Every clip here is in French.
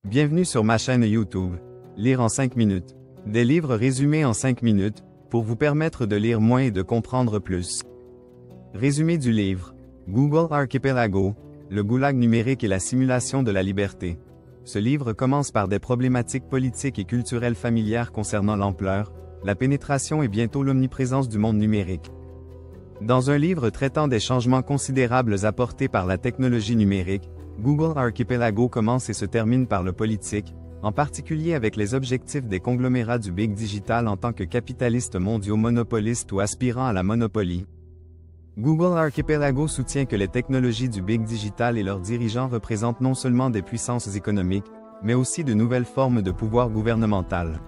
Bienvenue sur ma chaîne YouTube. Lire en 5 minutes. Des livres résumés en 5 minutes, pour vous permettre de lire moins et de comprendre plus. Résumé du livre. Google Archipelago, le goulag numérique et la simulation de la liberté. Ce livre commence par des problématiques politiques et culturelles familières concernant l'ampleur, la pénétration et bientôt l'omniprésence du monde numérique. Dans un livre traitant des changements considérables apportés par la technologie numérique, Google Archipelago commence et se termine par le politique, en particulier avec les objectifs des conglomérats du Big Digital en tant que capitalistes mondiaux monopolistes ou aspirant à la monopolie. Google Archipelago soutient que les technologies du Big Digital et leurs dirigeants représentent non seulement des puissances économiques, mais aussi de nouvelles formes de pouvoir gouvernemental.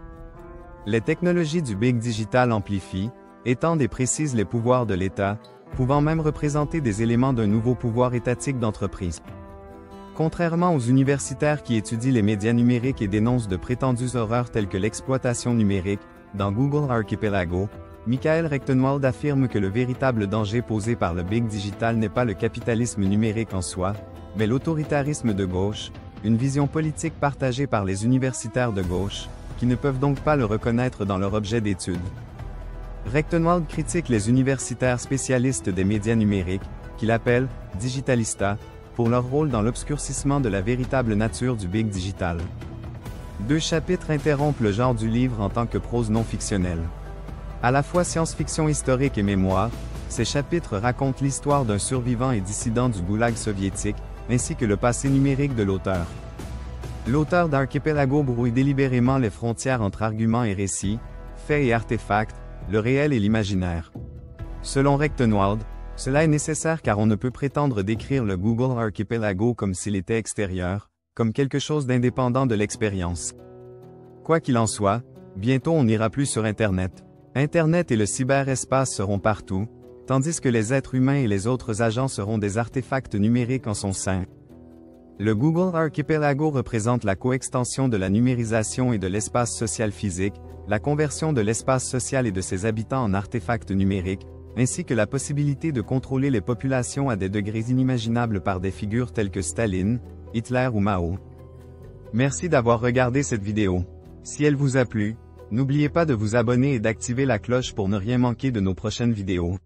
Les technologies du Big Digital amplifient, étendent et précisent les pouvoirs de l'État, pouvant même représenter des éléments d'un nouveau pouvoir étatique d'entreprise. Contrairement aux universitaires qui étudient les médias numériques et dénoncent de prétendues horreurs telles que l'exploitation numérique, dans Google Archipelago, Michael Rectenwald affirme que le véritable danger posé par le Big Digital n'est pas le capitalisme numérique en soi, mais l'autoritarisme de gauche, une vision politique partagée par les universitaires de gauche, qui ne peuvent donc pas le reconnaître dans leur objet d'étude. Rectenwald critique les universitaires spécialistes des médias numériques, qu'il appelle « digitalistas », pour leur rôle dans l'obscurcissement de la véritable nature du Big Digital. 2 chapitres interrompent le genre du livre en tant que prose non fictionnelle. À la fois science-fiction historique et mémoire, ces chapitres racontent l'histoire d'un survivant et dissident du goulag soviétique, ainsi que le passé numérique de l'auteur. L'auteur d'Archipelago brouille délibérément les frontières entre arguments et récits, faits et artefacts, le réel et l'imaginaire. Selon Rectenwald, cela est nécessaire car on ne peut prétendre décrire le Google Archipelago comme s'il était extérieur, comme quelque chose d'indépendant de l'expérience. Quoi qu'il en soit, bientôt on n'ira plus sur Internet. Internet et le cyberespace seront partout, tandis que les êtres humains et les autres agents seront des artefacts numériques en son sein. Le Google Archipelago représente la coextension de la numérisation et de l'espace social physique, la conversion de l'espace social et de ses habitants en artefacts numériques, ainsi que la possibilité de contrôler les populations à des degrés inimaginables par des figures telles que Staline, Hitler ou Mao. Merci d'avoir regardé cette vidéo. Si elle vous a plu, n'oubliez pas de vous abonner et d'activer la cloche pour ne rien manquer de nos prochaines vidéos.